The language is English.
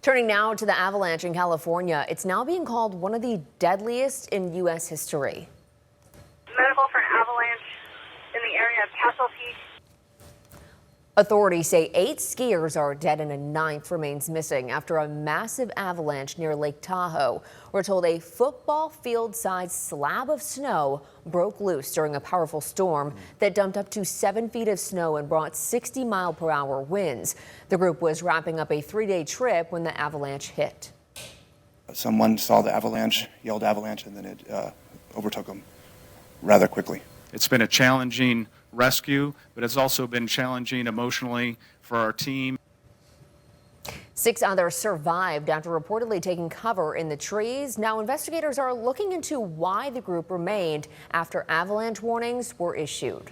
Turning now to the avalanche in California, it's now being called one of the deadliest in U.S. history. Medical for an avalanche in the area of Castle Peak. Authorities say 8 skiers are dead and a 9th remains missing after a massive avalanche near Lake Tahoe. We're told a football field-sized slab of snow broke loose during a powerful storm that dumped up to 7 feet of snow and brought 60-mile-per-hour winds. The group was wrapping up a 3-day trip when the avalanche hit. Someone saw the avalanche, yelled avalanche, and then it overtook them rather quickly. It's been a challenging rescue, but it's also been challenging emotionally for our team. 6 others survived after reportedly taking cover in the trees. Now investigators are looking into why the group remained after avalanche warnings were issued.